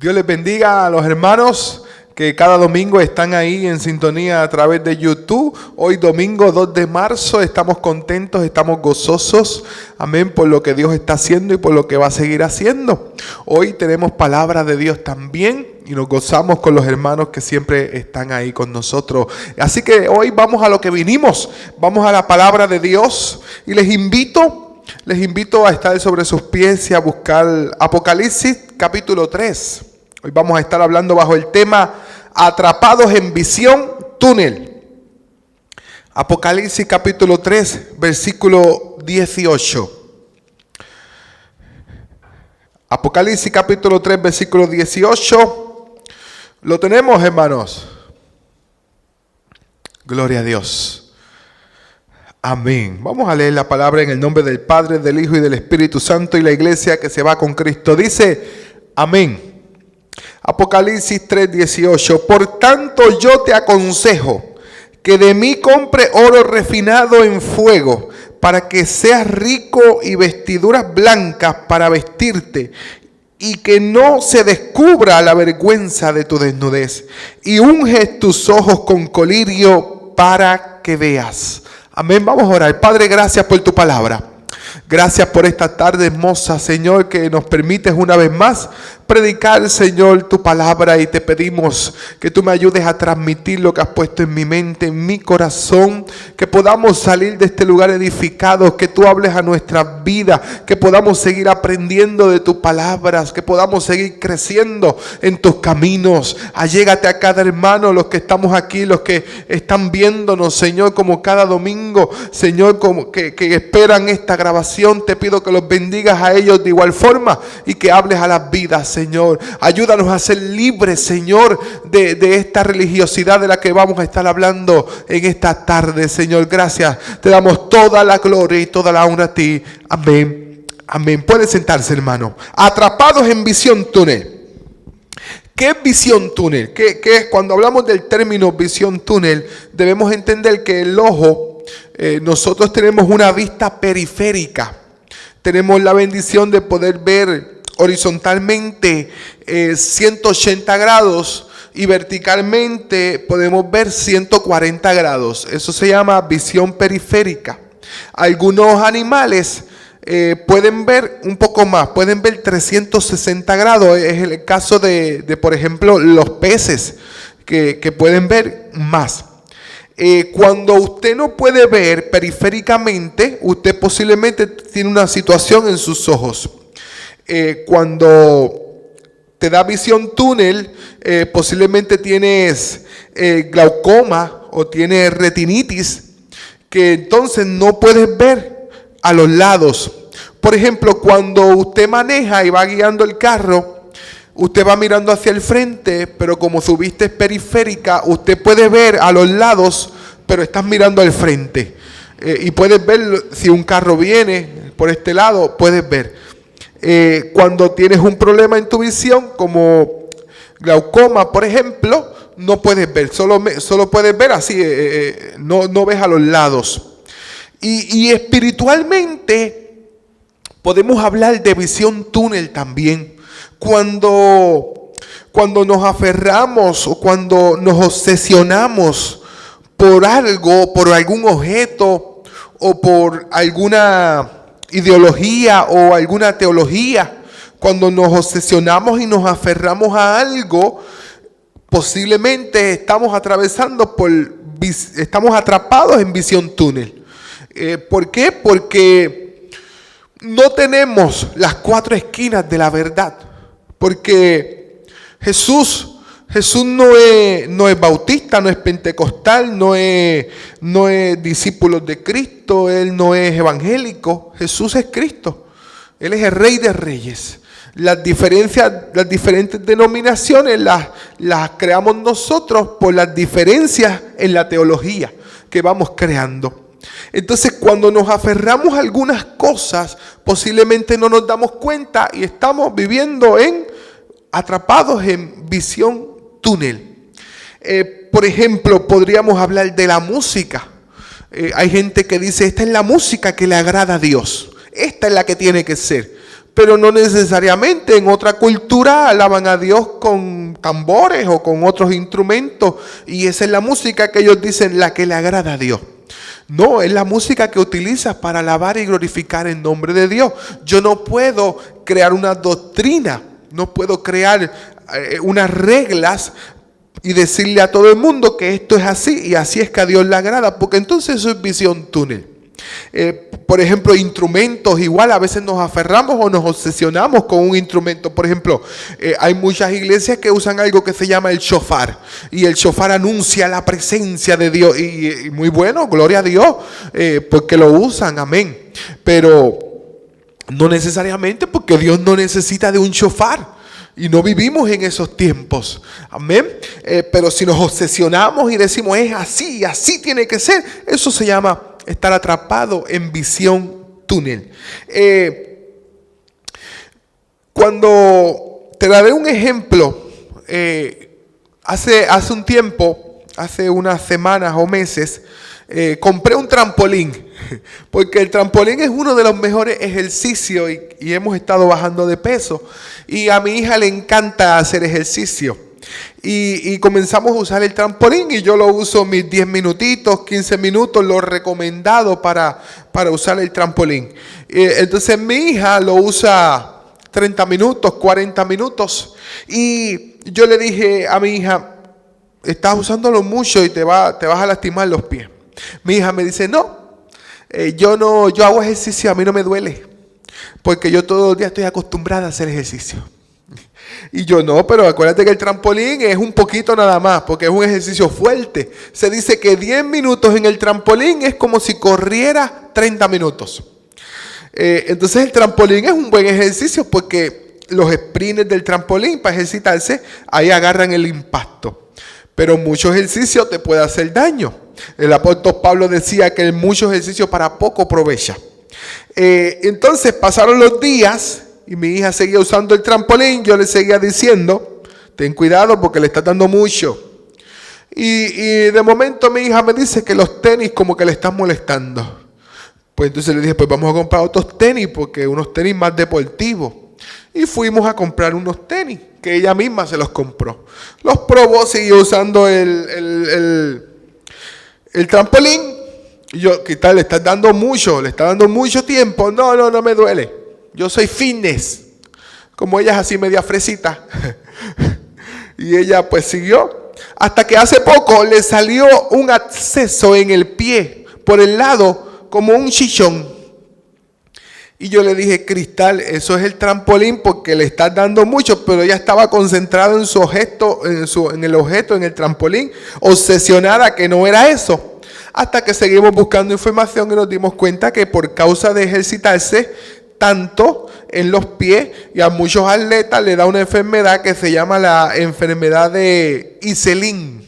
Dios les bendiga a los hermanos que cada domingo están ahí en sintonía a través de YouTube. Hoy domingo 2 de marzo estamos contentos, estamos gozosos, amén, por lo que Dios está haciendo y por lo que va a seguir haciendo. Hoy tenemos palabra de Dios también y nos gozamos con los hermanos que siempre están ahí con nosotros. Así que hoy vamos a lo que vinimos, vamos a la palabra de Dios y les invito a estar sobre sus pies y a buscar Apocalipsis capítulo 3. Hoy vamos a estar hablando bajo el tema Atrapados en visión, túnel. Apocalipsis capítulo 3, versículo 18. Apocalipsis capítulo 3, versículo 18. ¿Lo tenemos, hermanos? Gloria a Dios. Amén. Vamos a leer la palabra en el nombre del Padre, del Hijo y del Espíritu Santo, y la iglesia que se va con Cristo dice, amén. Apocalipsis 3:18. Por tanto yo te aconsejo que de mí compre oro refinado en fuego, para que seas rico, y vestiduras blancas para vestirte, y que no se descubra la vergüenza de tu desnudez, y unges tus ojos con colirio para que veas. Amén. Vamos a orar. Padre, gracias por tu palabra. Gracias por esta tarde hermosa, Señor, que nos permites una vez más predicar, Señor, tu palabra, y te pedimos que tú me ayudes a transmitir lo que has puesto en mi mente, en mi corazón, que podamos salir de este lugar edificados, que tú hables a nuestras vidas, que podamos seguir aprendiendo de tus palabras, que podamos seguir creciendo en tus caminos. Allégate a cada hermano, los que estamos aquí, los que están viéndonos, Señor, como cada domingo, Señor, como que esperan esta grabación. Te pido que los bendigas a ellos de igual forma y que hables a las vidas, Señor. Ayúdanos a ser libres, Señor, de esta religiosidad de la que vamos a estar hablando en esta tarde, Señor. Gracias. Te damos toda la gloria y toda la honra a ti. Amén. Amén. Pueden sentarse, hermano. Atrapados en visión túnel. ¿Qué es visión túnel? ¿Qué es? Cuando hablamos del término visión túnel, debemos entender que el ojo, nosotros tenemos una vista periférica. Tenemos la bendición de poder ver horizontalmente 180 grados y verticalmente podemos ver 140 grados. Eso se llama visión periférica. Algunos animales pueden ver un poco más, pueden ver 360 grados. Es el caso de por ejemplo, los peces que pueden ver más. Cuando usted no puede ver periféricamente, usted posiblemente tiene una situación en sus ojos. Cuando te da visión túnel, posiblemente tienes glaucoma o tienes retinitis, que entonces no puedes ver a los lados. Por ejemplo, cuando usted maneja y va guiando el carro, usted va mirando hacia el frente, pero como su vista es periférica, usted puede ver a los lados, pero estás mirando al frente. Y puedes ver si un carro viene por este lado, puedes ver. Cuando tienes un problema en tu visión, como glaucoma, por ejemplo, no puedes ver, solo puedes ver así, no ves a los lados. Y espiritualmente podemos hablar de visión túnel también. Cuando nos aferramos o cuando nos obsesionamos por algo, por algún objeto o por alguna ideología o alguna teología, cuando nos obsesionamos y nos aferramos a algo, posiblemente estamos atrapados en visión túnel. ¿Por qué? Porque no tenemos las cuatro esquinas de la verdad. Porque Jesús no es bautista, no es pentecostal, no es discípulo de Cristo, Él no es evangélico. Jesús es Cristo. Él es el Rey de Reyes. Las diferentes denominaciones las creamos nosotros por las diferencias en la teología que vamos creando. Entonces, cuando nos aferramos a algunas cosas, posiblemente no nos damos cuenta y estamos viviendo atrapados en visión túnel. Por ejemplo, podríamos hablar de la música. Hay gente que dice, esta es la música que le agrada a Dios. Esta es la que tiene que ser. pero no necesariamente en otra cultura alaban a Dios con tambores o con otros instrumentos, y esa es la música que ellos dicen la que le agrada a Dios. No, es la música que utilizas para alabar y glorificar el nombre de Dios. Yo no puedo crear una doctrina, no puedo crear unas reglas y decirle a todo el mundo que esto es así y así es que a Dios le agrada, porque entonces eso es visión túnel. Por ejemplo, instrumentos, igual a veces nos aferramos o nos obsesionamos con un instrumento. Por ejemplo, hay muchas iglesias que usan algo que se llama el shofar, y el shofar anuncia la presencia de Dios, y muy bueno, gloria a Dios, porque lo usan, amén. Pero no necesariamente, porque Dios no necesita de un shofar. Y no vivimos en esos tiempos, amén. Pero si nos obsesionamos y decimos es así y así tiene que ser, eso se llama estar atrapado en visión túnel. Cuando te daré un ejemplo, hace un tiempo, hace unas semanas o meses, compré un trampolín, porque el trampolín es uno de los mejores ejercicios y hemos estado bajando de peso, y a mi hija le encanta hacer ejercicio. Y comenzamos a usar el trampolín, y yo lo uso mis 10 minutitos, 15 minutos, lo recomendado para usar el trampolín. Entonces mi hija lo usa 30 minutos, 40 minutos. Y yo le dije a mi hija, estás usándolo mucho y te vas a lastimar los pies. Mi hija me dice, yo hago ejercicio, a mí no me duele, porque yo todos los días estoy acostumbrada a hacer ejercicio. Y yo no, pero acuérdate que el trampolín es un poquito nada más, porque es un ejercicio fuerte. Se dice que 10 minutos en el trampolín es como si corriera 30 minutos. Entonces el trampolín es un buen ejercicio, porque los sprints del trampolín para ejercitarse, ahí agarran el impacto. Pero mucho ejercicio te puede hacer daño. El apóstol Pablo decía que mucho ejercicio para poco aprovecha. Entonces pasaron los días y mi hija seguía usando el trampolín. Yo le seguía diciendo, ten cuidado porque le estás dando mucho. Y de momento mi hija me dice que los tenis como que le están molestando. Pues entonces le dije, pues vamos a comprar otros tenis, porque unos tenis más deportivos. Y fuimos a comprar unos tenis que ella misma se los compró. Los probó, siguió usando el trampolín. Y yo, ¿qué tal? Le está dando mucho tiempo. No me duele. Yo soy fitness. Como ella es así media fresita. Y ella pues siguió. Hasta que hace poco le salió un absceso en el pie, por el lado, como un chichón. Y yo le dije, Cristal, eso es el trampolín porque le estás dando mucho, pero ella estaba concentrada en su objeto, en el trampolín, obsesionada que no era eso. Hasta que seguimos buscando información y nos dimos cuenta que por causa de ejercitarse tanto en los pies, y a muchos atletas le da una enfermedad que se llama la enfermedad de Iselin.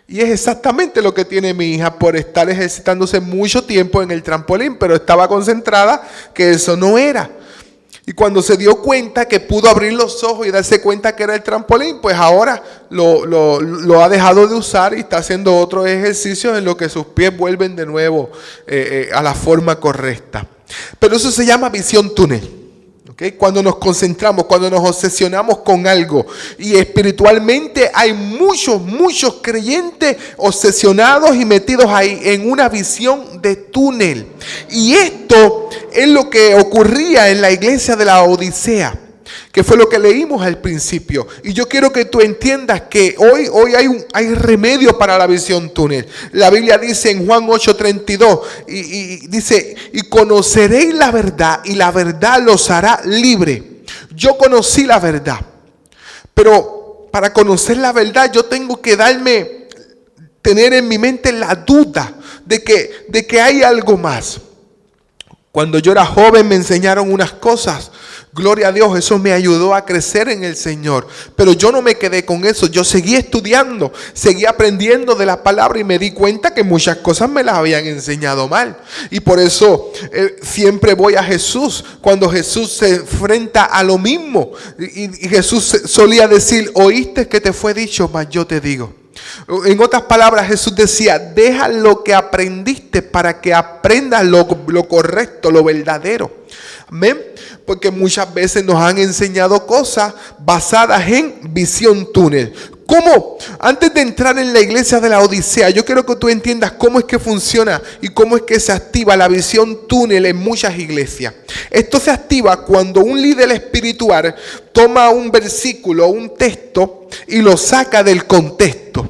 Y es exactamente lo que tiene mi hija por estar ejercitándose mucho tiempo en el trampolín, pero estaba concentrada que eso no era. Y cuando se dio cuenta que pudo abrir los ojos y darse cuenta que era el trampolín, pues ahora lo ha dejado de usar y está haciendo otros ejercicios en lo que sus pies vuelven de nuevo a la forma correcta. Pero eso se llama visión túnel. ¿Okay? Cuando nos concentramos, cuando nos obsesionamos con algo, y espiritualmente hay muchos creyentes obsesionados y metidos ahí en una visión de túnel. Y esto es lo que ocurría en la iglesia de la Odisea, que fue lo que leímos al principio. Y yo quiero que tú entiendas que hoy hay remedio para la visión túnel. La Biblia dice en Juan 8:32, y dice, y conoceréis la verdad, y la verdad los hará libre. Yo conocí la verdad, pero para conocer la verdad yo tengo que tener en mi mente la duda de que hay algo más. Cuando yo era joven me enseñaron unas cosas. Gloria a Dios, eso me ayudó a crecer en el Señor. Pero yo no me quedé con eso. Yo seguí estudiando, seguí aprendiendo de la palabra y me di cuenta que muchas cosas me las habían enseñado mal. Y por eso siempre voy a Jesús cuando Jesús se enfrenta a lo mismo. Y Jesús solía decir, oíste que te fue dicho, mas yo te digo. En otras palabras, Jesús decía, deja lo que aprendiste para que aprendas lo correcto, lo verdadero. Amén. Porque muchas veces nos han enseñado cosas basadas en visión túnel. ¿Cómo? Antes de entrar en la iglesia de la Odisea, yo quiero que tú entiendas cómo es que funciona y cómo es que se activa la visión túnel en muchas iglesias. Esto se activa cuando un líder espiritual toma un versículo, un texto y lo saca del contexto.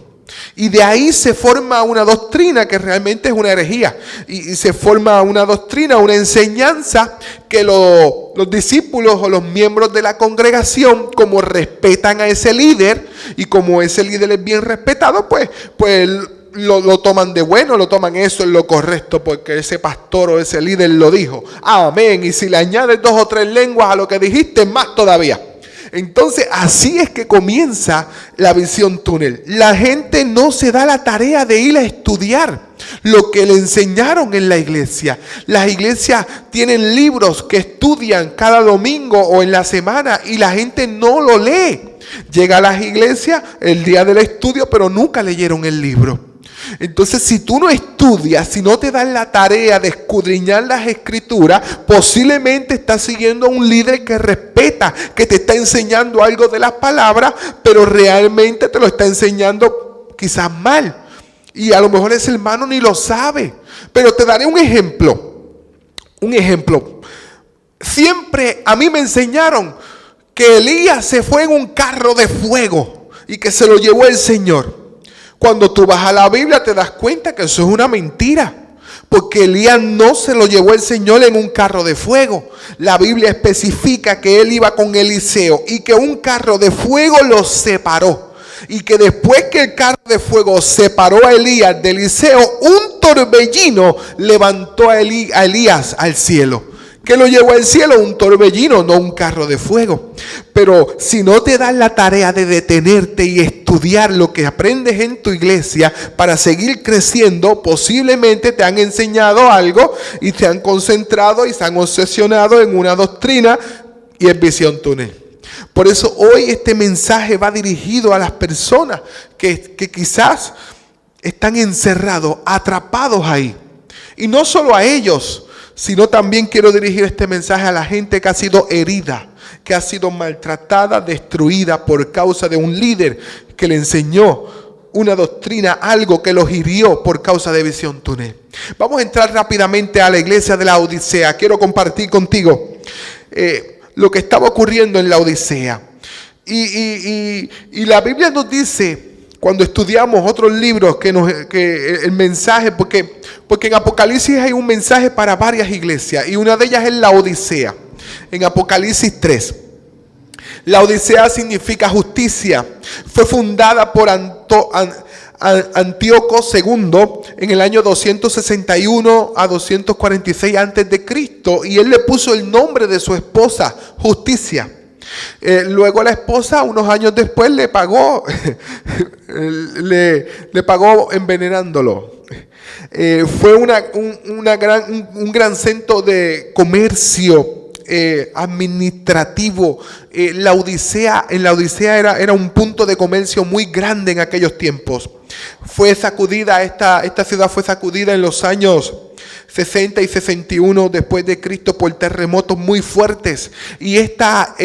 Y de ahí se forma una doctrina que realmente es una herejía. Y se forma una doctrina, una enseñanza que los discípulos o los miembros de la congregación, como respetan a ese líder y como ese líder es bien respetado, pues lo toman de bueno, lo toman eso en lo correcto porque ese pastor o ese líder lo dijo. Amén. Y si le añades 2 o 3 lenguas a lo que dijiste, más todavía. Entonces, así es que comienza la visión túnel. La gente no se da la tarea de ir a estudiar lo que le enseñaron en la iglesia. Las iglesias tienen libros que estudian cada domingo o en la semana y la gente no lo lee. Llega a las iglesias el día del estudio, pero nunca leyeron el libro. Entonces, si tú no estudias, si no te dan la tarea de escudriñar las escrituras, posiblemente estás siguiendo a un líder que respeta, que te está enseñando algo de las palabras, pero realmente te lo está enseñando quizás mal. Y a lo mejor ese hermano ni lo sabe. Pero te daré un ejemplo. Un ejemplo. Siempre a mí me enseñaron que Elías se fue en un carro de fuego y que se lo llevó el Señor. Cuando tú vas a la Biblia te das cuenta que eso es una mentira. Porque Elías no se lo llevó el Señor en un carro de fuego. La Biblia especifica que él iba con Eliseo y que un carro de fuego los separó. Y que después que el carro de fuego separó a Elías de Eliseo, un torbellino levantó a Elías al cielo. ¿Qué lo llevó al cielo? Un torbellino, no un carro de fuego. Pero si no te das la tarea de detenerte y estudiar lo que aprendes en tu iglesia para seguir creciendo, posiblemente te han enseñado algo y te han concentrado y se han obsesionado en una doctrina y en visión túnel. Por eso hoy este mensaje va dirigido a las personas que quizás están encerrados, atrapados ahí. Y no solo a ellos, sino también quiero dirigir este mensaje a la gente que ha sido herida, que ha sido maltratada, destruida por causa de un líder que le enseñó una doctrina, algo que los hirió por causa de visión túnel. Vamos a entrar rápidamente a la iglesia de la Odisea. Quiero compartir contigo lo que estaba ocurriendo en la Odisea. Y la Biblia nos dice, cuando estudiamos otros libros, que el mensaje, porque en Apocalipsis hay un mensaje para varias iglesias y una de ellas es la Odisea. En Apocalipsis 3. La Odisea significa justicia. Fue fundada por Antíoco II en el año 261 a 246 a.C. y él le puso el nombre de su esposa, Justicia. Luego la esposa, unos años después, le pagó envenenándolo. Fue un gran centro de comercio administrativo. En la Odisea era un punto de comercio muy grande en aquellos tiempos. Fue sacudida, esta ciudad fue sacudida en los años 60 y 61 después de Cristo por terremotos muy fuertes. Y esta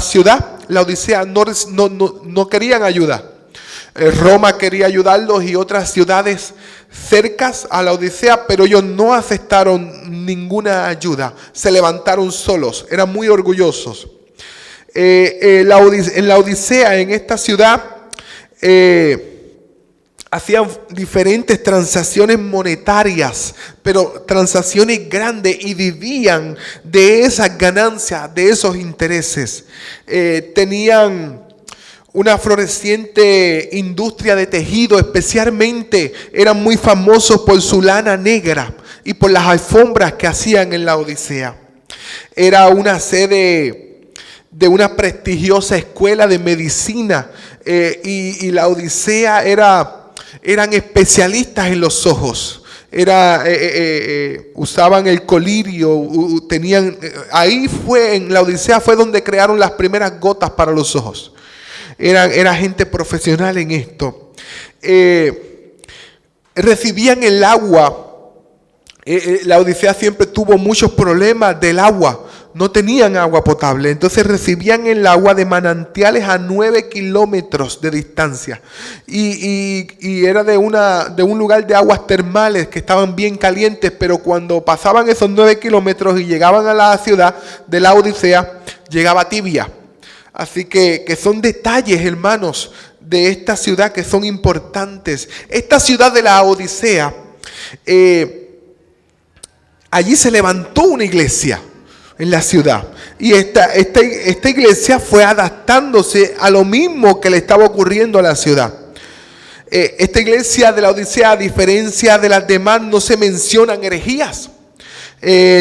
ciudad, la Odisea, no querían ayuda. Roma quería ayudarlos y otras ciudades cercas a la Odisea, pero ellos no aceptaron ninguna ayuda. Se levantaron solos, eran muy orgullosos. En la Odisea, en esta ciudad, hacían diferentes transacciones monetarias, pero transacciones grandes, y vivían de esas ganancias, de esos intereses. Tenían una floreciente industria de tejido, especialmente eran muy famosos por su lana negra y por las alfombras que hacían en la Odisea. Era una sede de una prestigiosa escuela de medicina y la Odisea eran especialistas en los ojos. Usaban el colirio, en la Odisea fue donde crearon las primeras gotas para los ojos. Era gente profesional en esto. Recibían el agua. La Odisea siempre tuvo muchos problemas del agua. no tenían agua potable, entonces recibían el agua de manantiales a 9 kilómetros de distancia. Y era de un lugar de aguas termales que estaban bien calientes, pero cuando pasaban esos 9 kilómetros y llegaban a la ciudad de la Odisea, llegaba tibia. Así que son detalles, hermanos, de esta ciudad que son importantes. Esta ciudad de la Odisea, allí se levantó una iglesia en la ciudad. Y esta iglesia fue adaptándose a lo mismo que le estaba ocurriendo a la ciudad. Esta iglesia de la Odisea, a diferencia de las demás, no se mencionan herejías.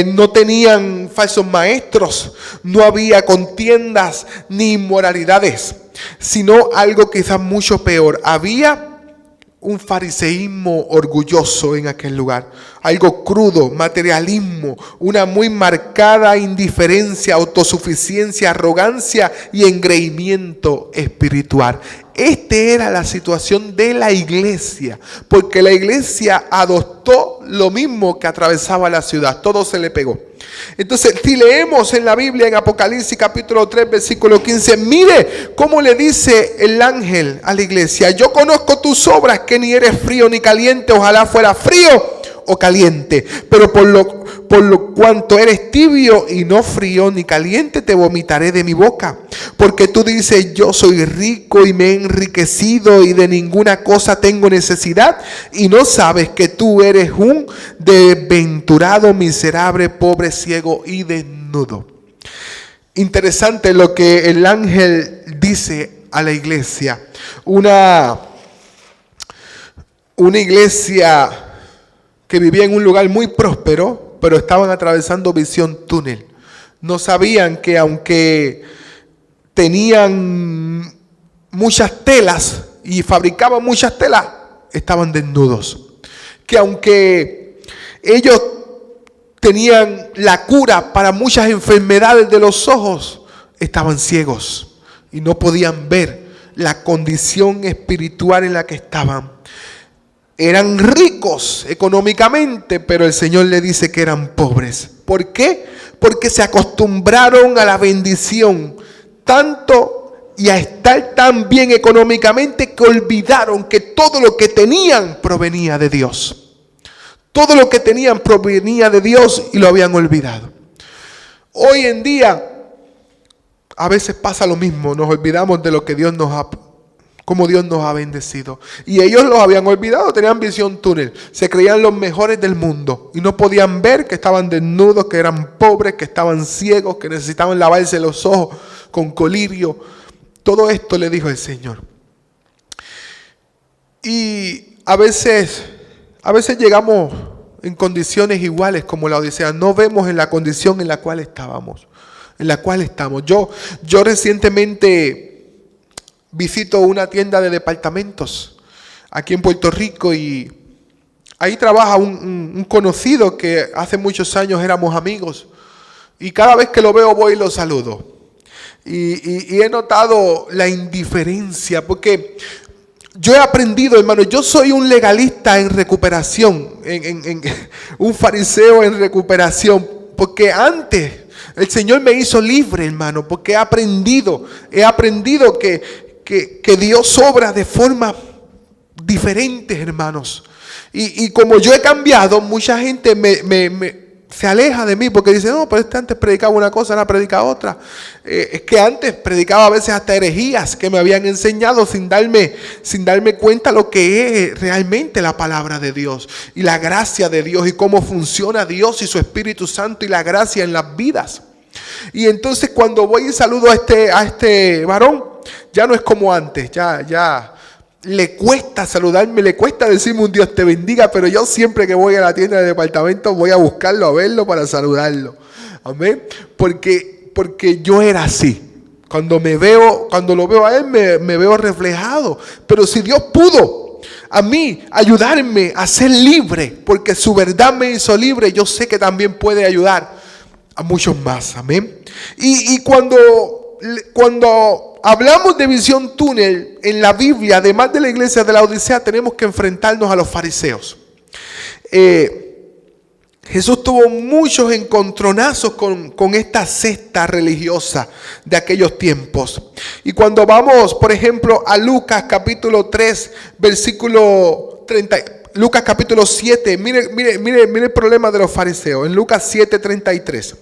No tenían falsos maestros, no había contiendas ni inmoralidades, sino algo quizás mucho peor. Había un fariseísmo orgulloso en aquel lugar, algo crudo, materialismo, una muy marcada indiferencia, autosuficiencia, arrogancia y engreimiento espiritual. Esta era la situación de la iglesia, porque la iglesia adoptó lo mismo que atravesaba la ciudad, todo se le pegó. Entonces, si leemos en la Biblia, en Apocalipsis capítulo 3, versículo 15, mire cómo le dice el ángel a la iglesia: yo conozco tus obras, que ni eres frío ni caliente, ojalá fuera frío o caliente, pero por lo cuanto eres tibio y no frío ni caliente, te vomitaré de mi boca. Porque tú dices: yo soy rico y me he enriquecido y de ninguna cosa tengo necesidad, y no sabes que tú eres un desventurado, miserable, pobre, ciego y desnudo. Interesante lo que el ángel dice a la iglesia. Una iglesia que vivía en un lugar muy próspero, pero estaban atravesando visión túnel. No sabían que aunque tenían muchas telas y fabricaban muchas telas, estaban desnudos. Que aunque ellos tenían la cura para muchas enfermedades de los ojos, estaban ciegos y no podían ver la condición espiritual en la que estaban. Eran ricos económicamente, pero el Señor le dice que eran pobres. ¿Por qué? Porque se acostumbraron a la bendición tanto y a estar tan bien económicamente que olvidaron que todo lo que tenían provenía de Dios. Todo lo que tenían provenía de Dios y lo habían olvidado. Hoy en día a veces pasa lo mismo, nos olvidamos de lo que Dios nos ha como Dios nos ha bendecido. Y ellos los habían olvidado, tenían visión túnel. Se creían los mejores del mundo y no podían ver que estaban desnudos, que eran pobres, que estaban ciegos, que necesitaban lavarse los ojos con colirio. Todo esto le dijo el Señor. Y a veces llegamos en condiciones iguales como la Odisea. No vemos en la condición en la cual estábamos, en la cual estamos. Yo recientemente visito una tienda de departamentos aquí en Puerto Rico y ahí trabaja un conocido que hace muchos años éramos amigos. Y cada vez que lo veo voy y lo saludo. Y he notado la indiferencia, porque yo he aprendido, hermano, yo soy un legalista en recuperación, un fariseo en recuperación, porque antes el Señor me hizo libre, hermano, porque he aprendido que Dios obra de forma diferentes, hermanos. Y como yo he cambiado, mucha gente se aleja de mí porque dice: no, pero antes predicaba una cosa, ahora predica otra. Es que antes predicaba a veces hasta herejías que me habían enseñado sin darme cuenta lo que es realmente la palabra de Dios y la gracia de Dios y cómo funciona Dios y su Espíritu Santo y la gracia en las vidas. Y entonces cuando voy y saludo a este varón, ya no es como antes, ya le cuesta saludarme, le cuesta decirme un Dios te bendiga, pero yo siempre que voy a la tienda de departamentos voy a buscarlo, a verlo para saludarlo. Amén. Porque yo era así. Cuando lo veo a él me veo reflejado. Pero si Dios pudo a mí ayudarme a ser libre, porque su verdad me hizo libre, yo sé que también puede ayudar a muchos más. Amén. Y cuando hablamos de visión túnel en la Biblia, además de la iglesia de la Odisea, tenemos que enfrentarnos a los fariseos. Jesús tuvo muchos encontronazos con esta secta religiosa de aquellos tiempos. Y cuando vamos, por ejemplo, a Lucas capítulo 3, versículo 30, Lucas capítulo 7, mire el problema de los fariseos. En Lucas 7:33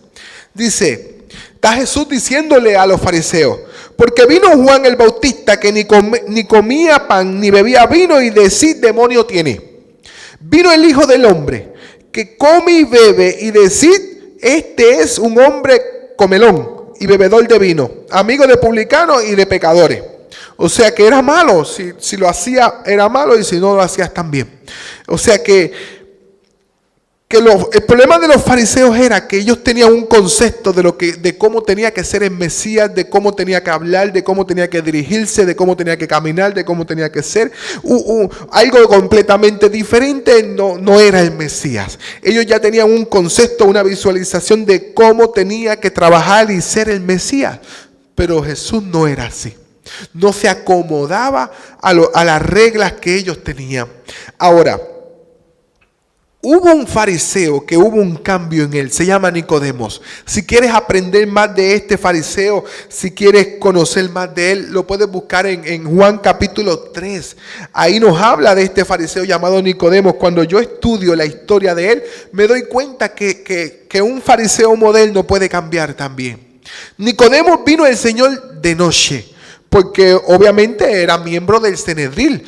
dice, está Jesús diciéndole a los fariseos, porque vino Juan el Bautista que ni comía pan ni bebía vino y decid demonio tiene. Vino el Hijo del Hombre que come y bebe y decid, este es un hombre comelón y bebedor de vino, amigo de publicanos y de pecadores. O sea que era malo, si lo hacía era malo y si no lo hacías también. O sea que el problema de los fariseos era que ellos tenían un concepto de cómo tenía que ser el Mesías, de cómo tenía que hablar, de cómo tenía que dirigirse, de cómo tenía que caminar, de cómo tenía que ser. Algo completamente diferente no era el Mesías. Ellos ya tenían un concepto, una visualización de cómo tenía que trabajar y ser el Mesías. Pero Jesús no era así. No se acomodaba a las reglas que ellos tenían. Ahora, hubo un fariseo que hubo un cambio en él, se llama Nicodemos. Si quieres aprender más de este fariseo, si quieres conocer más de él, lo puedes buscar en Juan capítulo 3. Ahí nos habla de este fariseo llamado Nicodemos. Cuando yo estudio la historia de él, me doy cuenta que un fariseo moderno puede cambiar también. Nicodemos vino al Señor de noche, porque obviamente era miembro del Sanedrín.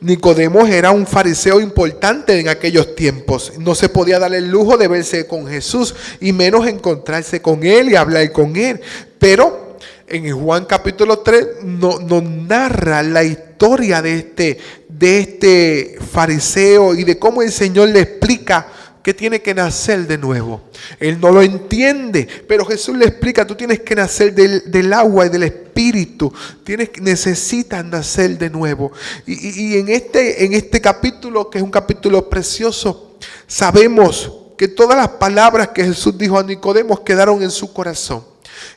Nicodemos era un fariseo importante en aquellos tiempos. No se podía dar el lujo de verse con Jesús y menos encontrarse con él y hablar con él. Pero en Juan capítulo 3 nos narra la historia de este fariseo y de cómo el Señor le explica que tiene que nacer de nuevo. Él no lo entiende, pero Jesús le explica, tú tienes que nacer del agua y del Espíritu. Necesitas nacer de nuevo. Y en este capítulo, que es un capítulo precioso, sabemos que todas las palabras que Jesús dijo a Nicodemos quedaron en su corazón.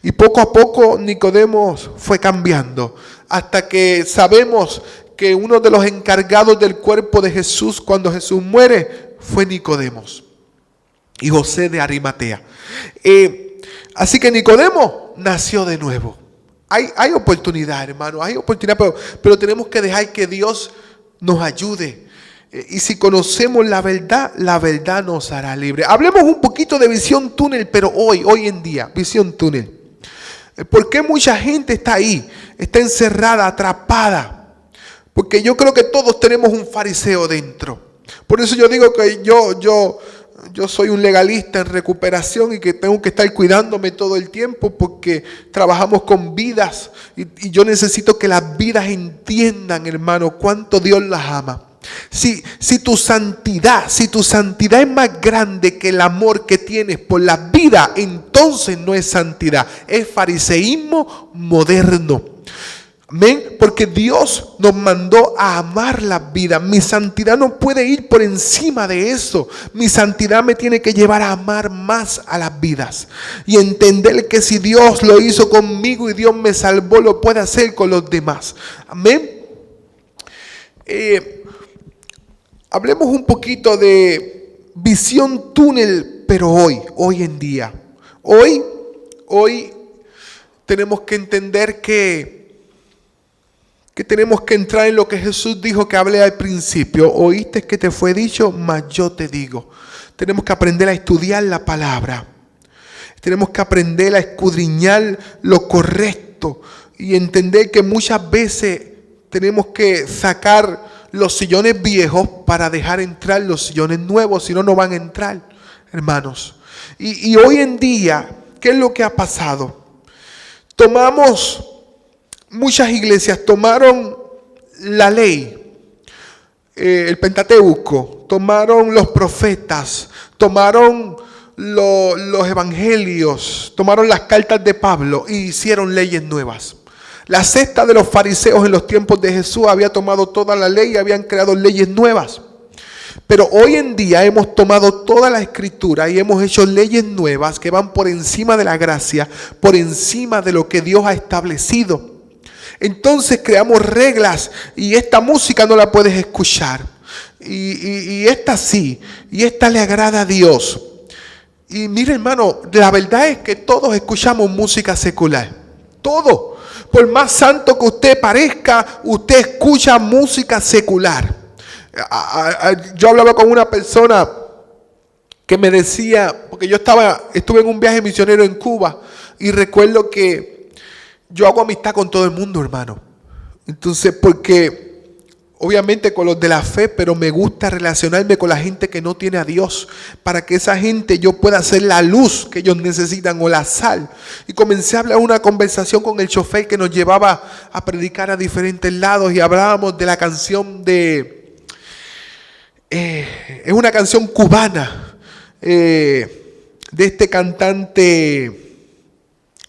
Y poco a poco Nicodemos fue cambiando, hasta que sabemos que uno de los encargados del cuerpo de Jesús cuando Jesús muere fue Nicodemos y José de Arimatea. Así que Nicodemo nació de nuevo. Hay oportunidad, hermano, hay oportunidad, pero tenemos que dejar que Dios nos ayude. Y si conocemos la verdad nos hará libre. Hablemos un poquito de visión túnel, pero hoy en día, visión túnel. ¿Por qué mucha gente está ahí? Está encerrada, atrapada. Porque yo creo que todos tenemos un fariseo dentro. Por eso yo digo que yo soy un legalista en recuperación y que tengo que estar cuidándome todo el tiempo porque trabajamos con vidas y yo necesito que las vidas entiendan, hermano, cuánto Dios las ama. Si tu santidad es más grande que el amor que tienes por la vida, entonces no es santidad, es fariseísmo moderno. Amén, porque Dios nos mandó a amar la vida. Mi santidad no puede ir por encima de eso. Mi santidad me tiene que llevar a amar más a las vidas y entender que si Dios lo hizo conmigo y Dios me salvó, lo puede hacer con los demás. Amén. Hablemos un poquito de visión túnel, pero hoy en día. Hoy tenemos que entender que tenemos que entrar en lo que Jesús dijo que hablé al principio. Oíste que te fue dicho, mas yo te digo. Tenemos que aprender a estudiar la palabra. Tenemos que aprender a escudriñar lo correcto y entender que muchas veces tenemos que sacar los sillones viejos para dejar entrar los sillones nuevos, si no, no van a entrar, hermanos. Y hoy en día, ¿qué es lo que ha pasado? Muchas iglesias tomaron la ley, el Pentateuco, tomaron los profetas, tomaron los evangelios, tomaron las cartas de Pablo y hicieron leyes nuevas. La secta de los fariseos en los tiempos de Jesús había tomado toda la ley y habían creado leyes nuevas. Pero hoy en día hemos tomado toda la escritura y hemos hecho leyes nuevas que van por encima de la gracia, por encima de lo que Dios ha establecido. Entonces creamos reglas y esta música no la puedes escuchar. y esta sí, y esta le agrada a Dios. Y mire, hermano, la verdad es que todos escuchamos música secular. Todos. Por más santo que usted parezca, usted escucha música secular. Yo hablaba con una persona que me decía, porque yo estuve en un viaje misionero en Cuba y recuerdo que yo hago amistad con todo el mundo, hermano. Entonces, porque obviamente con los de la fe, pero me gusta relacionarme con la gente que no tiene a Dios, para que esa gente yo pueda ser la luz que ellos necesitan o la sal. Y comencé a hablar una conversación con el chofer que nos llevaba a predicar a diferentes lados y hablábamos de la canción es una canción cubana de este cantante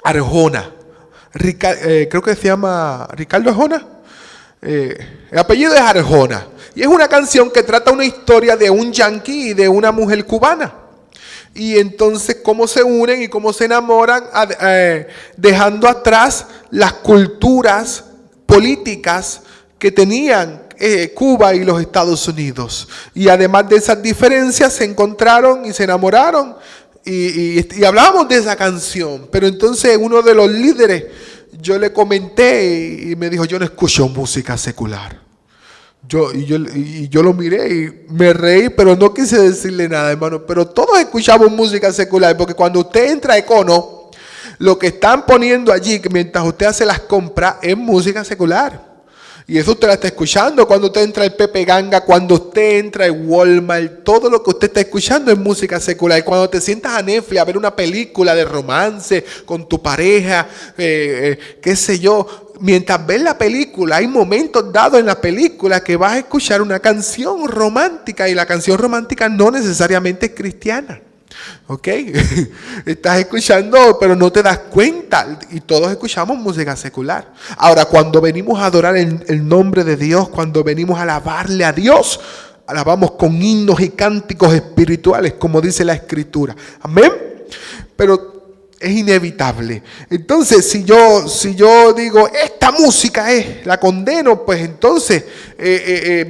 Arjona. Creo que se llama Ricardo Arjona. El apellido es Arjona. Y es una canción que trata una historia de un yanqui y de una mujer cubana. Y entonces cómo se unen y cómo se enamoran, dejando atrás las culturas políticas que tenían Cuba y los Estados Unidos. Y además de esas diferencias se encontraron y se enamoraron. Y hablábamos de esa canción. Pero entonces uno de los líderes, yo le comenté y me dijo, yo no escucho música secular. Yo lo miré y me reí, pero no quise decirle nada, hermano. Pero todos escuchamos música secular, porque cuando usted entra a Econo, lo que están poniendo allí, que mientras usted hace las compras, es música secular. Y eso usted la está escuchando cuando usted entra al Pepe Ganga, cuando usted entra al Walmart, todo lo que usted está escuchando es música secular. Y cuando te sientas a Netflix a ver una película de romance con tu pareja, qué sé yo, mientras ves la película, hay momentos dados en la película que vas a escuchar una canción romántica, y la canción romántica no necesariamente es cristiana. ¿Ok? Estás escuchando, pero no te das cuenta. Y todos escuchamos música secular. Ahora, cuando venimos a adorar el nombre de Dios, cuando venimos a alabarle a Dios, alabamos con himnos y cánticos espirituales, como dice la Escritura. Amén. Pero es inevitable. Entonces, si yo digo, esta música la condeno, pues entonces,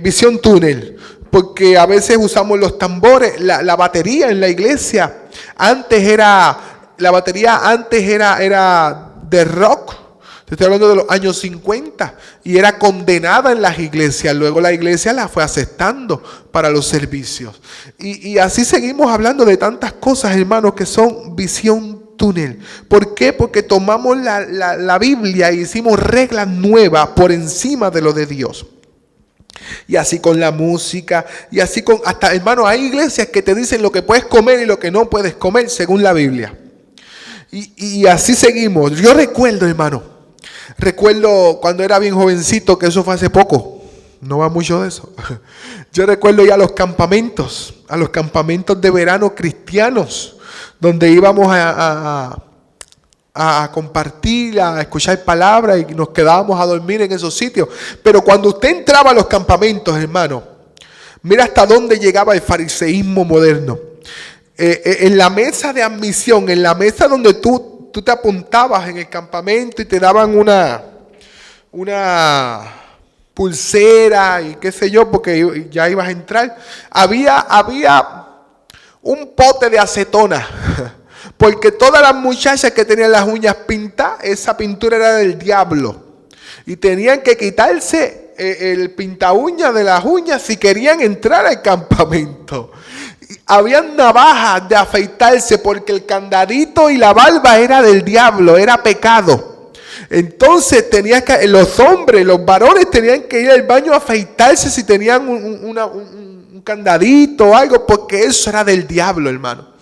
visión túnel. Porque a veces usamos los tambores, la batería en la iglesia. La batería antes era de rock. Te estoy hablando de los años 50. Y era condenada en las iglesias. Luego la iglesia la fue aceptando para los servicios. Y así seguimos hablando de tantas cosas, hermanos, que son visión túnel. ¿Por qué? Porque tomamos la Biblia y hicimos reglas nuevas por encima de lo de Dios. Y así con la música, y así con, hasta, hermano, hay iglesias que te dicen lo que puedes comer y lo que no puedes comer según la Biblia. Y así seguimos. Yo recuerdo, hermano, cuando era bien jovencito, que eso fue hace poco, no va mucho de eso. Yo recuerdo ya a los campamentos de verano cristianos, donde íbamos a compartir, a escuchar palabras, y nos quedábamos a dormir en esos sitios. Pero cuando usted entraba a los campamentos, hermano, mira hasta dónde llegaba el fariseísmo moderno. En la mesa de admisión, en la mesa donde tú te apuntabas en el campamento y te daban una pulsera y qué sé yo, porque ya ibas a entrar, había un pote de acetona. Porque todas las muchachas que tenían las uñas pintadas, esa pintura era del diablo. Y tenían que quitarse el pinta uñas de las uñas si querían entrar al campamento. Habían navajas de afeitarse porque el candadito y la barba era del diablo, era pecado. Entonces los hombres, los varones tenían que ir al baño a afeitarse si tenían un candadito o algo, porque eso era del diablo, hermano.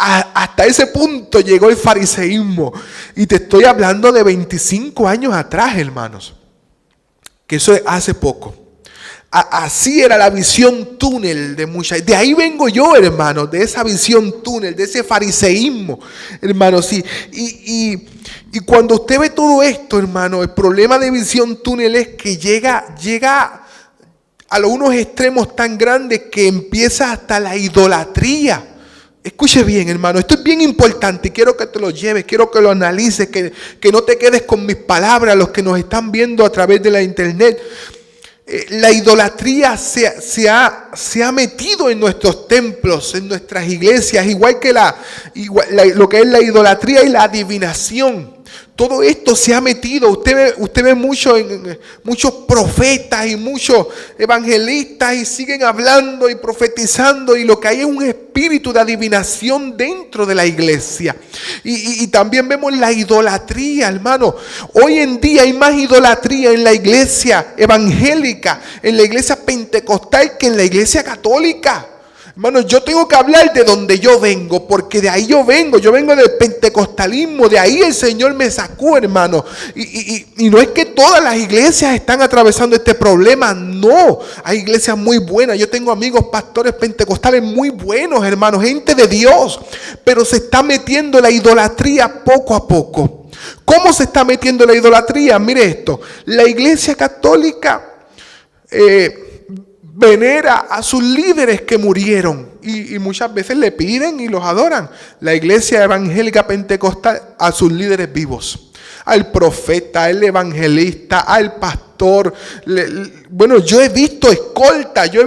Hasta ese punto llegó el fariseísmo. Y te estoy hablando de 25 años atrás, hermanos. Que eso es hace poco. Así era la visión túnel de muchas. De ahí vengo yo, hermano, de esa visión túnel, de ese fariseísmo, hermano. Sí. Y cuando usted ve todo esto, hermano, el problema de visión túnel es que llega a unos extremos tan grandes que empieza hasta la idolatría. Escuche bien, hermano, esto es bien importante y quiero que te lo lleves, quiero que lo analices, que no te quedes con mis palabras, los que nos están viendo a través de la internet. La idolatría se ha metido en nuestros templos, en nuestras iglesias, igual que lo que es la idolatría y la adivinación. Todo esto se ha metido. Usted ve muchos profetas y muchos evangelistas y siguen hablando y profetizando, y lo que hay es un espíritu de adivinación dentro de la iglesia. Y también vemos la idolatría, hermano. Hoy en día hay más idolatría en la iglesia evangélica, en la iglesia pentecostal, que en la iglesia católica. Hermano, yo tengo que hablar de donde yo vengo, porque de ahí yo vengo del pentecostalismo, de ahí el Señor me sacó, hermano. Y no es que todas las iglesias están atravesando este problema, no. Hay iglesias muy buenas, yo tengo amigos pastores pentecostales muy buenos, hermano, gente de Dios, pero se está metiendo la idolatría poco a poco. ¿Cómo se está metiendo la idolatría? Mire esto, la iglesia católica venera a sus líderes que murieron y muchas veces le piden y los adoran. La iglesia evangélica pentecostal a sus líderes vivos, al profeta, al evangelista, al pastor. Bueno, yo he visto escolta, yo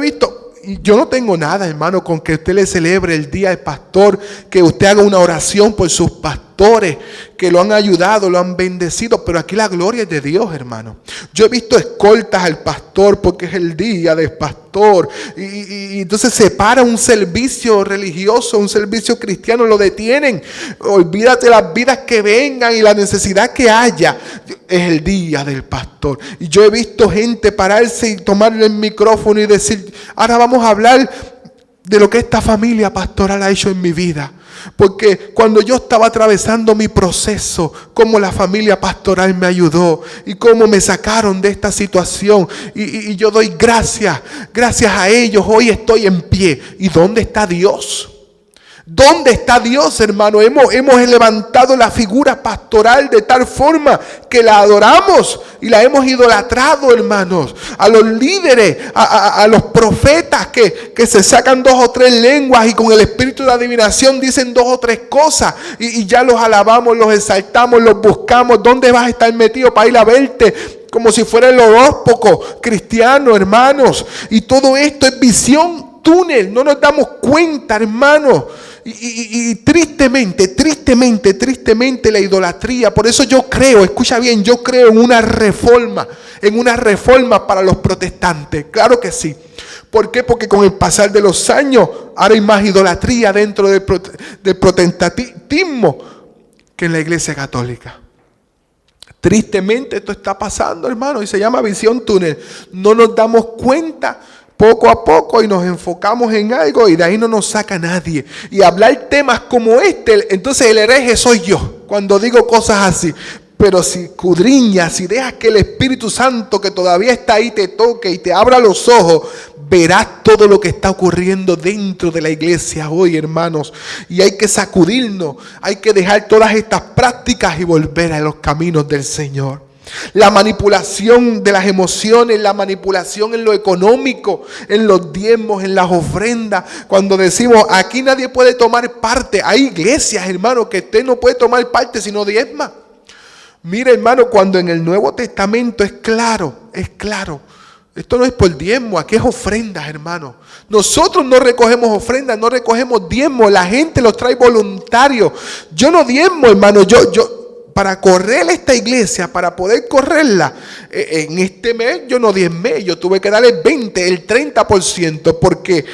no tengo nada, hermano, con que usted le celebre el día al pastor, que usted haga una oración por sus pastores, que lo han ayudado, lo han bendecido, pero aquí la gloria es de Dios, hermano. Yo he visto escoltas al pastor porque es el día del pastor, y entonces se para un servicio religioso, un servicio cristiano, lo detienen. Olvídate las vidas que vengan y la necesidad que haya, es el día del pastor. Y yo he visto gente pararse y tomarle el micrófono y decir: ahora vamos a hablar de lo que esta familia pastoral ha hecho en mi vida. Porque cuando yo estaba atravesando mi proceso, cómo la familia pastoral me ayudó y cómo me sacaron de esta situación. Y yo doy gracias a ellos. Hoy estoy en pie. ¿Y dónde está Dios? ¿Dónde está Dios, hermano? Hemos levantado la figura pastoral de tal forma que la adoramos y la hemos idolatrado, hermanos. A los líderes, a los profetas que se sacan 2 o 3 lenguas y con el espíritu de adivinación dicen 2 o 3 cosas y ya los alabamos, los exaltamos, los buscamos. ¿Dónde vas a estar metido para ir a verte? Como si fuera el horóscopo cristiano, hermanos. Y todo esto es visión túnel. No nos damos cuenta, hermanos. Y tristemente la idolatría. Por eso yo creo, escucha bien, yo creo en una reforma para los protestantes. Claro que sí. ¿Por qué? Porque con el pasar de los años ahora hay más idolatría dentro del protestantismo que en la iglesia católica. Tristemente esto está pasando, hermano, y se llama visión túnel. No nos damos cuenta poco a poco y nos enfocamos en algo y de ahí no nos saca nadie. Y hablar temas como este, entonces el hereje soy yo cuando digo cosas así. Pero si escudriñas, si dejas que el Espíritu Santo que todavía está ahí te toque y te abra los ojos, verás todo lo que está ocurriendo dentro de la iglesia hoy, hermanos. Y hay que sacudirnos, hay que dejar todas estas prácticas y volver a los caminos del Señor. La manipulación de las emociones, la manipulación en lo económico, en los diezmos, en las ofrendas. Cuando decimos aquí nadie puede tomar parte, hay iglesias, hermano, que usted no puede tomar parte si no diezma. Mire, hermano, cuando en el Nuevo Testamento es claro. Esto no es por diezmo, aquí es ofrendas, hermano. Nosotros no recogemos ofrendas, no recogemos diezmo, la gente los trae voluntarios. Yo no diezmo, hermano, yo para correr esta iglesia, para poder correrla, en este mes yo no diezmé, yo tuve que darle el 20, el 30%. ¿Por qué?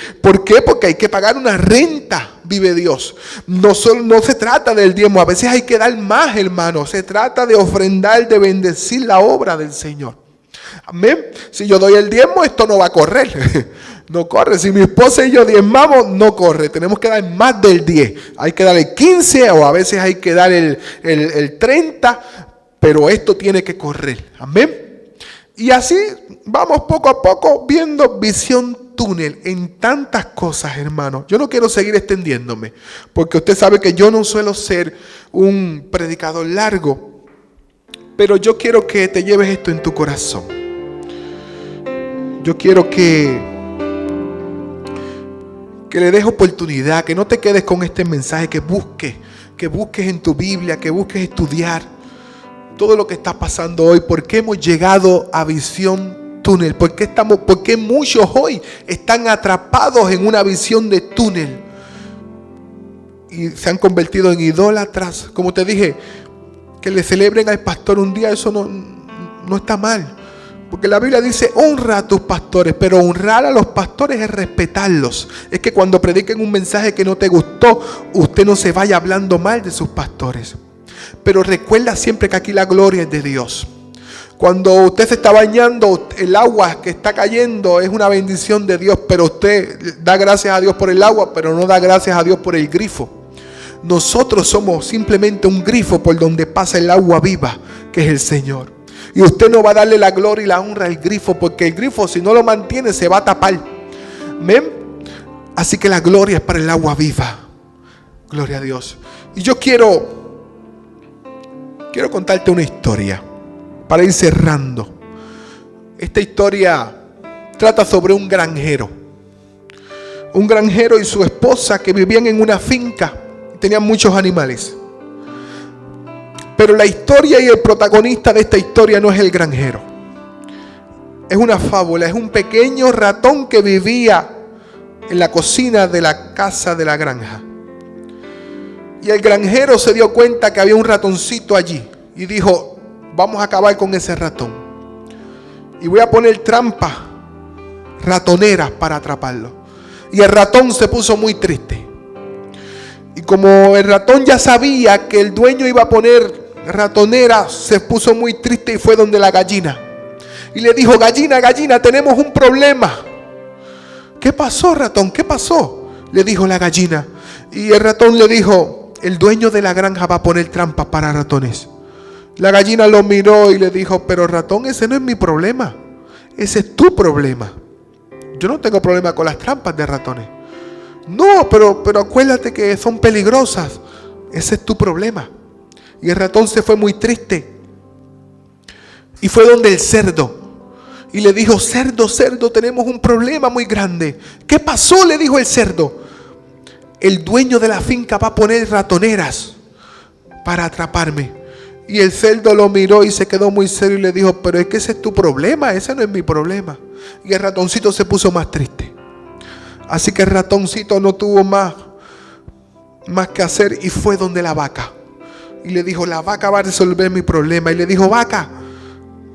Porque hay que pagar una renta, vive Dios. No se trata del diezmo, a veces hay que dar más, hermano. Se trata de ofrendar, de bendecir la obra del Señor. Amén. Si yo doy el diezmo, esto no va a correr. No corre. Si mi esposa y yo diezmamos, no corre. Tenemos que dar más del 10. Hay que dar el 15 o a veces hay que dar el 30. Pero esto tiene que correr. Amén. Y así vamos poco a poco viendo visión túnel en tantas cosas, hermano. Yo no quiero seguir extendiéndome. Porque usted sabe que yo no suelo ser un predicador largo. Pero yo quiero que te lleves esto en tu corazón. Yo quiero que le des oportunidad, que no te quedes con este mensaje, que busques en tu Biblia, que busques estudiar todo lo que está pasando hoy, porque hemos llegado a visión túnel. ¿Por qué muchos hoy están atrapados en una visión de túnel? Y se han convertido en idólatras. Como te dije, que le celebren al pastor un día, eso no está mal. Porque la Biblia dice, honra a tus pastores, pero honrar a los pastores es respetarlos. Es que cuando prediquen un mensaje que no te gustó, usted no se vaya hablando mal de sus pastores. Pero recuerda siempre que aquí la gloria es de Dios. Cuando usted se está bañando, el agua que está cayendo es una bendición de Dios, pero usted da gracias a Dios por el agua, pero no da gracias a Dios por el grifo. Nosotros somos simplemente un grifo por donde pasa el agua viva, que es el Señor. Y usted no va a darle la gloria y la honra al grifo, porque el grifo, si no lo mantiene, se va a tapar. ¿Amén? Así que la gloria es para el agua viva. Gloria a Dios. Y yo quiero contarte una historia para ir cerrando. Esta historia trata sobre un granjero. Un granjero y su esposa que vivían en una finca y tenían muchos animales. Pero la historia y el protagonista de esta historia no es el granjero. Es una fábula, es un pequeño ratón que vivía en la cocina de la casa de la granja. Y el granjero se dio cuenta que había un ratoncito allí y dijo, vamos a acabar con ese ratón. Y voy a poner trampas ratoneras para atraparlo. Y el ratón se puso muy triste. Y como el ratón ya sabía que el dueño iba a poner ratonera, se puso muy triste y fue donde la gallina. Y le dijo, gallina, gallina, tenemos un problema. ¿Qué pasó, ratón? ¿Qué pasó? Le dijo la gallina. Y el ratón le dijo, el dueño de la granja va a poner trampas para ratones. La gallina lo miró y le dijo, pero ratón, ese no es mi problema. Ese es tu problema. Yo no tengo problema con las trampas de ratones. No, pero acuérdate que son peligrosas. Ese es tu problema. Y el ratón se fue muy triste. Y fue donde el cerdo. Y le dijo, cerdo, cerdo, tenemos un problema muy grande. ¿Qué pasó? Le dijo el cerdo. El dueño de la finca va a poner ratoneras para atraparme. Y el cerdo lo miró y se quedó muy serio y le dijo, pero es que ese es tu problema, ese no es mi problema. Y el ratoncito se puso más triste. Así que el ratoncito no tuvo más que hacer y fue donde la vaca. Y le dijo, la vaca va a resolver mi problema. Y le dijo, vaca,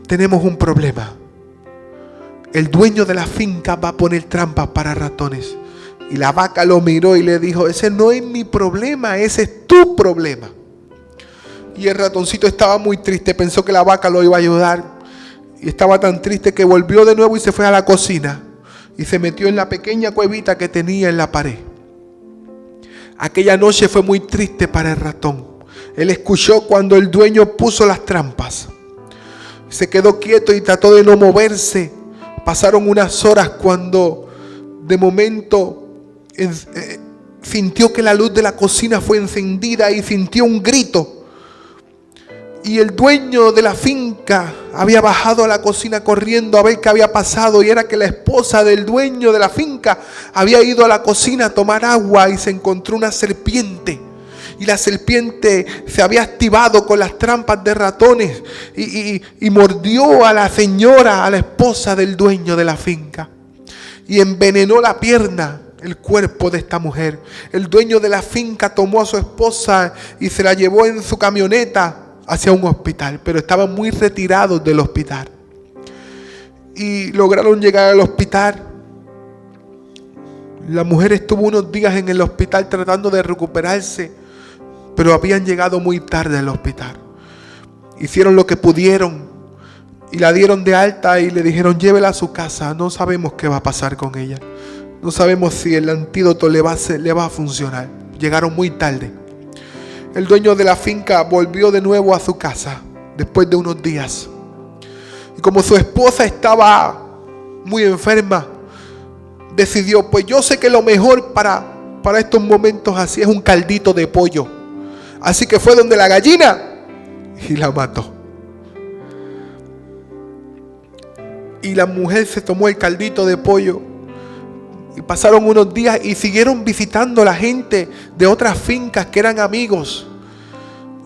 tenemos un problema. El dueño de la finca va a poner trampas para ratones. Y la vaca lo miró y le dijo, ese no es mi problema, ese es tu problema. Y el ratoncito estaba muy triste, pensó que la vaca lo iba a ayudar. Y estaba tan triste que volvió de nuevo y se fue a la cocina. Y se metió en la pequeña cuevita que tenía en la pared. Aquella noche fue muy triste para el ratón. Él escuchó cuando el dueño puso las trampas. Se quedó quieto y trató de no moverse. Pasaron unas horas cuando de momento sintió que la luz de la cocina fue encendida y sintió un grito. Y el dueño de la finca había bajado a la cocina corriendo a ver qué había pasado. Y era que la esposa del dueño de la finca había ido a la cocina a tomar agua y se encontró una serpiente. Y la serpiente se había activado con las trampas de ratones y mordió a la señora, a la esposa del dueño de la finca. Y envenenó la pierna, el cuerpo de esta mujer. El dueño de la finca tomó a su esposa y se la llevó en su camioneta hacia un hospital, pero estaban muy retirados del hospital. Y lograron llegar al hospital. La mujer estuvo unos días en el hospital tratando de recuperarse, pero habían llegado muy tarde al hospital. Hicieron lo que pudieron y la dieron de alta y le dijeron, llévela a su casa. No sabemos qué va a pasar con ella. No sabemos si el antídoto le va a funcionar. Llegaron muy tarde. El dueño de la finca volvió de nuevo a su casa después de unos días. Y como su esposa estaba muy enferma, decidió, pues yo sé que lo mejor para estos momentos así es un caldito de pollo. Así que fue donde la gallina y la mató. Y la mujer se tomó el caldito de pollo. Y pasaron unos días y siguieron visitando a la gente de otras fincas que eran amigos.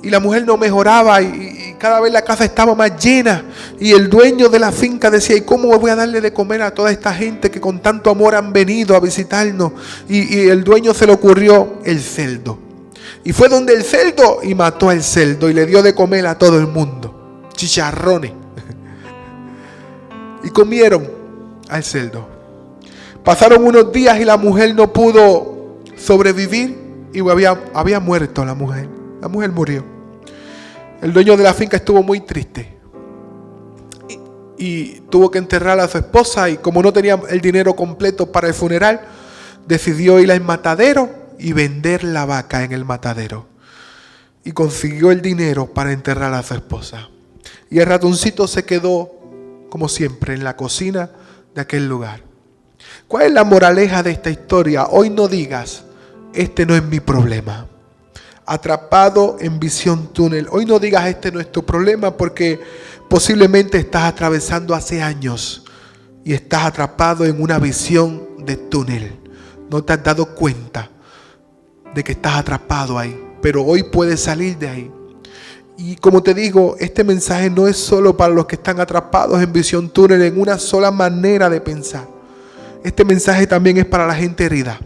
Y la mujer no mejoraba y cada vez la casa estaba más llena. Y el dueño de la finca decía: ¿y cómo voy a darle de comer a toda esta gente que con tanto amor han venido a visitarnos? Y el dueño se le ocurrió el cerdo. Y fue donde el cerdo y mató al cerdo y le dio de comer a todo el mundo. Chicharrones. Y comieron al cerdo. Pasaron unos días y la mujer no pudo sobrevivir y había muerto la mujer. La mujer murió. El dueño de la finca estuvo muy triste y tuvo que enterrar a su esposa, y como no tenía el dinero completo para el funeral, decidió ir al matadero y vender la vaca en el matadero. Y consiguió el dinero para enterrar a su esposa. Y el ratoncito se quedó, como siempre, en la cocina de aquel lugar. ¿Cuál es la moraleja de esta historia? Hoy no digas: este no es mi problema. Atrapado en visión túnel. Hoy no digas: este no es tu problema, porque posiblemente estás atravesando hace años y estás atrapado en una visión de túnel. No te has dado cuenta de que estás atrapado ahí, pero hoy puedes salir de ahí. Y como te digo, este mensaje no es solo para los que están atrapados en visión túnel, en una sola manera de pensar. Este mensaje también es para la gente herida,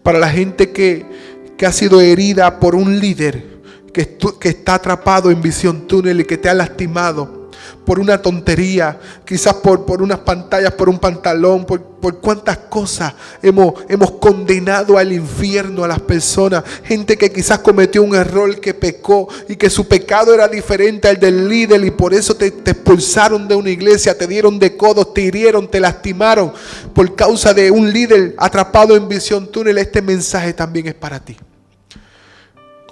para la gente que ha sido herida por un líder que está atrapado en visión túnel y que te ha lastimado por una tontería, quizás por unas pantallas, por un pantalón, por cuántas cosas hemos condenado al infierno a las personas. Gente que quizás cometió un error, que pecó y que su pecado era diferente al del líder, y por eso te expulsaron de una iglesia, te dieron de codos, te hirieron, te lastimaron por causa de un líder atrapado en visión túnel. Este mensaje también es para ti.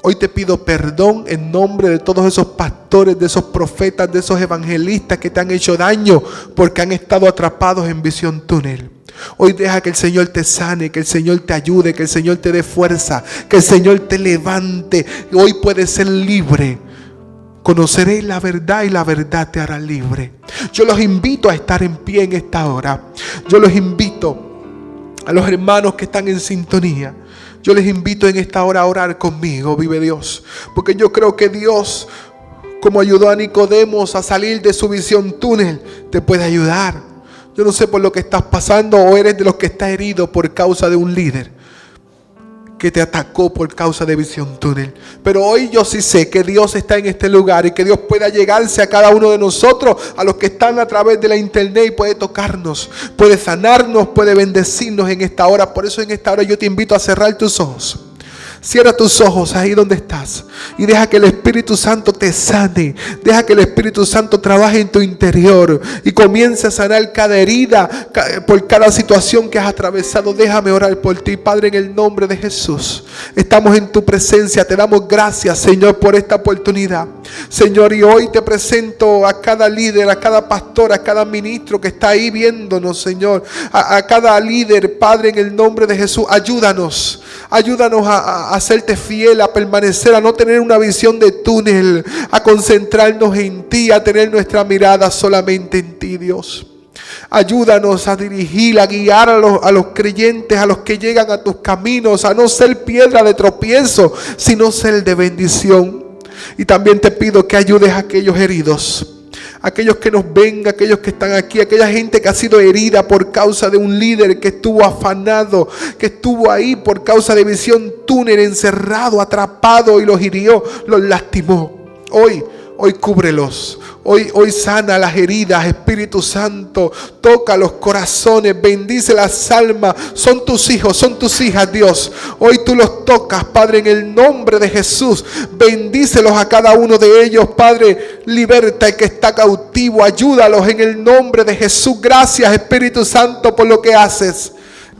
Hoy te pido perdón en nombre de todos esos pastores, de esos profetas, de esos evangelistas que te han hecho daño porque han estado atrapados en visión túnel. Hoy deja que el Señor te sane, que el Señor te ayude, que el Señor te dé fuerza, que el Señor te levante. Hoy puedes ser libre. Conoceréis la verdad y la verdad te hará libre. Yo los invito a estar en pie en esta hora. Yo los invito a los hermanos que están en sintonía. Yo les invito en esta hora a orar conmigo, vive Dios. Porque yo creo que Dios, como ayudó a Nicodemos a salir de su visión túnel, te puede ayudar. Yo no sé por lo que estás pasando, o eres de los que está herido por causa de un líder que te atacó por causa de visión túnel. Pero hoy yo sí sé que Dios está en este lugar y que Dios puede llegarse a cada uno de nosotros, a los que están a través de la internet, y puede tocarnos, puede sanarnos, puede bendecirnos en esta hora. Por eso en esta hora yo te invito a cerrar tus ojos. Cierra tus ojos ahí donde estás y deja que el Espíritu Santo te sane. Deja que el Espíritu Santo trabaje en tu interior y comience a sanar cada herida, por cada situación que has atravesado. Déjame orar por ti, Padre, en el nombre de Jesús. Estamos en tu presencia. Te damos gracias, Señor, por esta oportunidad, Señor. Y hoy te presento a cada líder, a cada pastor, a cada ministro que está ahí viéndonos, Señor. A cada líder, Padre, en el nombre de Jesús. Ayúdanos a hacerte fiel, a permanecer, a no tener una visión de túnel, a concentrarnos en ti, a tener nuestra mirada solamente en ti, Dios. Ayúdanos a dirigir, a guiar a los creyentes, a los que llegan a tus caminos, a no ser piedra de tropiezo, sino ser de bendición. Y también te pido que ayudes a aquellos heridos, aquellos que nos ven, aquellos que están aquí, aquella gente que ha sido herida por causa de un líder que estuvo afanado, que estuvo ahí por causa de visión túnel, encerrado, atrapado, y los hirió, los lastimó. Hoy cúbrelos. Hoy sana las heridas, Espíritu Santo. Toca los corazones, bendice las almas. Son tus hijos, son tus hijas, Dios. Hoy tú los tocas, Padre, en el nombre de Jesús. Bendícelos a cada uno de ellos, Padre. Liberta el que está cautivo. Ayúdalos en el nombre de Jesús. Gracias, Espíritu Santo, por lo que haces.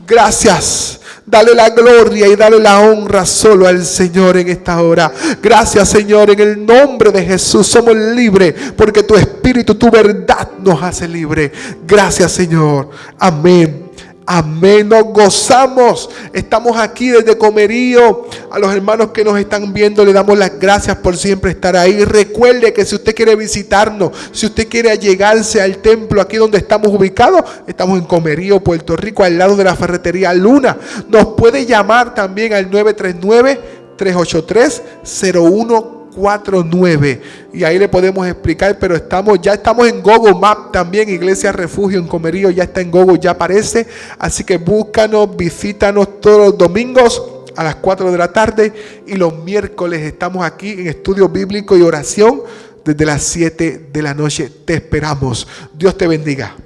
Gracias. Dale la gloria y dale la honra solo al Señor en esta hora. Gracias, Señor, en el nombre de Jesús. Somos libres porque tu Espíritu, tu verdad nos hace libres. Gracias, Señor. Amén. Amén, nos gozamos. Estamos aquí desde Comerío. A los hermanos que nos están viendo le damos las gracias por siempre estar ahí. Recuerde que si usted quiere visitarnos, si usted quiere allegarse al templo aquí donde estamos ubicados, estamos en Comerío, Puerto Rico, al lado de la ferretería Luna. Nos puede llamar también al 939-383-0140. 49. Y ahí le podemos explicar, pero ya estamos en Google Maps también. Iglesia Refugio en Comerío ya está en Google, ya aparece. Así que búscanos, visítanos todos los domingos a las 4 de la tarde. Y los miércoles estamos aquí en estudio bíblico y oración desde las 7 de la noche. Te esperamos. Dios te bendiga.